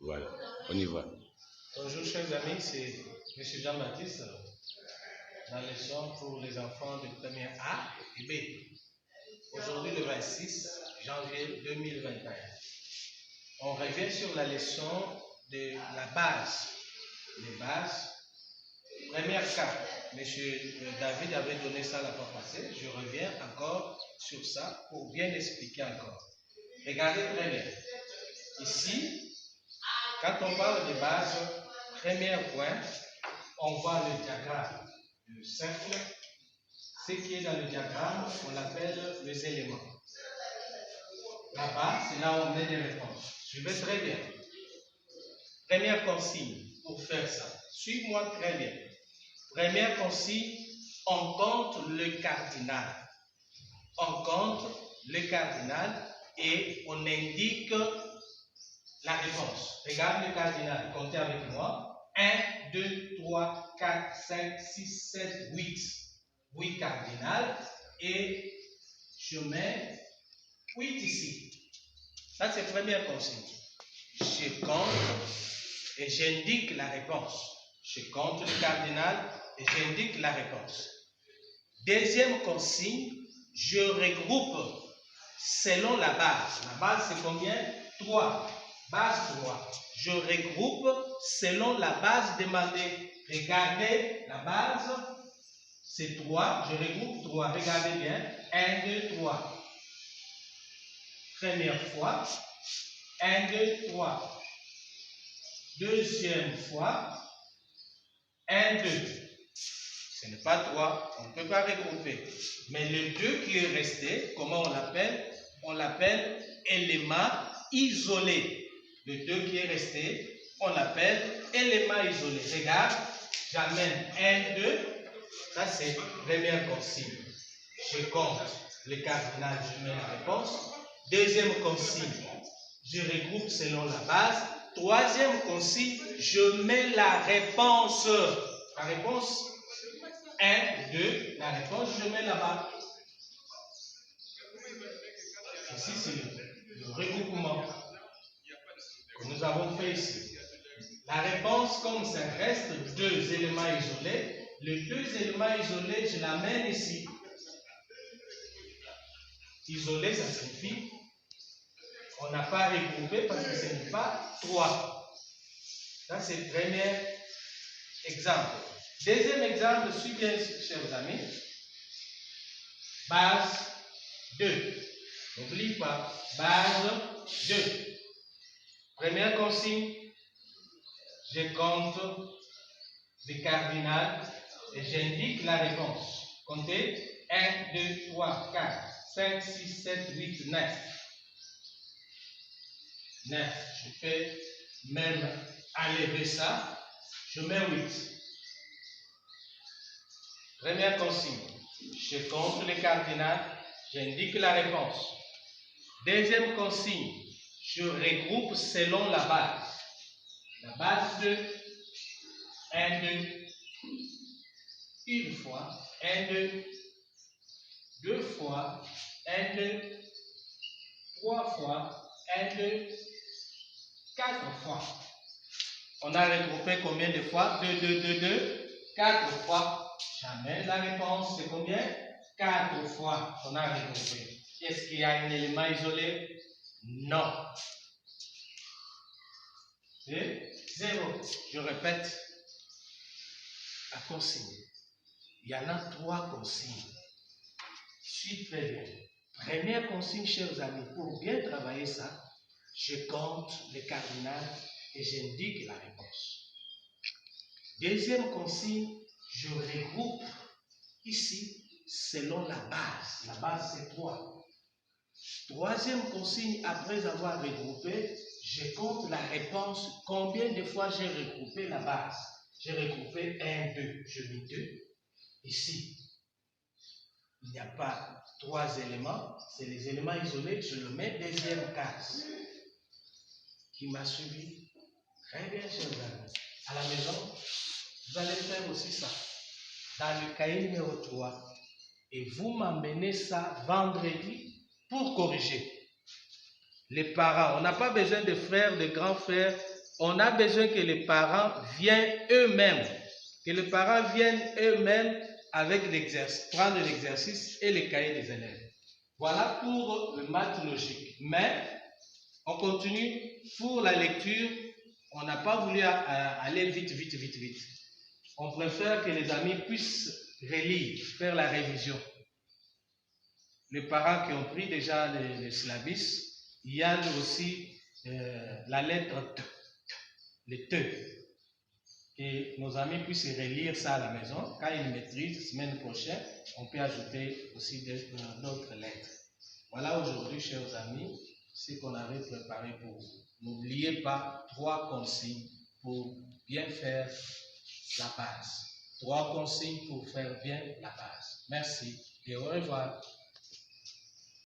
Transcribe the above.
Voilà, on y va. Bonjour chers amis, c'est M. Jean-Baptiste, la leçon pour les enfants de première A et B. Aujourd'hui le 26 janvier 2021. On revient sur la leçon de la base. Les bases. Première cas, M. David avait donné ça la fois passée. Je reviens encore sur ça pour bien expliquer encore. Regardez très bien. Ici, quand on parle de base, premier point, on voit le diagramme du cercle. Ce qui est dans le diagramme, on l'appelle les éléments. Là-bas, c'est là où on met des réponses. Suivez très bien. Première consigne pour faire ça. Suis-moi très bien. Première consigne, on compte le cardinal. On compte le cardinal et on indique la réponse. Regarde le cardinal. Comptez avec moi. 1, 2, 3, 4, 5, 6, 7, 8. 8 cardinal. Et je mets 8 ici. Ça, c'est la première consigne. Je compte et j'indique la réponse. Je compte le cardinal et j'indique la réponse. Deuxième consigne, je regroupe selon la base. La base, c'est combien? 3. Base 3. Je regroupe selon la base demandée. Regardez la base, c'est 3. Je regroupe 3. Regardez bien. 1, 2, 3. Première fois. 1, 2, 3. Deuxième fois. 1, 2. Ce n'est pas 3. On ne peut pas regrouper. Mais le 2 qui est resté, comment on l'appelle? On l'appelle élément isolé. Le 2 qui est resté, on l'appelle élément isolé. Regarde, j'amène 1, 2. Ça, c'est première consigne. Je compte le cardinal, je mets la réponse. Deuxième consigne, je regroupe selon la base. Troisième consigne, je mets la réponse. La réponse 1, 2, la réponse, je mets là-bas. Ici, c'est le regroupement que nous avons fait ici. La réponse, comme ça reste 2 éléments isolés, les 2 éléments isolés, je l'amène ici. Isolé, ça signifie on n'a pas regroupé parce que ce n'est pas 3. Ça, c'est le premier exemple. Deuxième exemple, suis bien, chers amis. Base 2. N'oublie pas, base 2. Première consigne, je compte le cardinal et j'indique la réponse. Comptez 1, 2, 3, 4, 5, 6, 7, 8, 9. 9. Je fais même enlever ça. Je mets 8. Première consigne, je compte le cardinal, j'indique la réponse. Deuxième consigne, je regroupe selon la base. La base 2, 1, 2, une fois, 1, 2, 2 fois, 1, 2, 3 fois, 1, 2, 4 fois. On a regroupé combien de fois? 2, 2, 2, 2, 4 fois. Jamais la réponse, c'est combien? 4 fois on a regroupé. Est-ce qu'il y a un élément isolé? Non. C'est 0. Je répète la consigne. Il y en a 3 consignes. Suis très bien. Première consigne, chers amis, pour bien travailler ça, je compte le cardinal et j'indique la réponse. Deuxième consigne, je regroupe ici selon la base. La base, c'est 3. Troisième consigne, après avoir regroupé, je compte la réponse. Combien de fois j'ai regroupé la base? J'ai regroupé 1, 2. Je mets 2. Ici, il n'y a pas 3 éléments. C'est les éléments isolés. Je le mets deuxième case. Qui m'a suivi? Très bien, chers amis. À la maison, vous allez faire aussi ça. Dans le cahier numéro 3. Et vous m'emmenez ça vendredi pour corriger. Les parents, on n'a pas besoin de frères, de grands frères on a besoin que les parents viennent eux-mêmes. Que les parents viennent eux-mêmes avec l'exercice, prendre l'exercice et les cahiers des élèves. Voilà pour le maths logique. Mais on continue pour la lecture. On n'a pas voulu aller vite. On préfère que les amis puissent relire, faire la révision. Les parents qui ont pris déjà les syllabus, il y a aussi la lettre T, le T. Que nos amis puissent relire ça à la maison. Quand ils maîtrisent, semaine prochaine, on peut ajouter aussi d'autres lettres. Voilà aujourd'hui, chers amis, ce qu'on avait préparé pour vous. N'oubliez pas 3 consignes pour bien faire la base. 3 consignes pour faire bien la base. Merci et au revoir.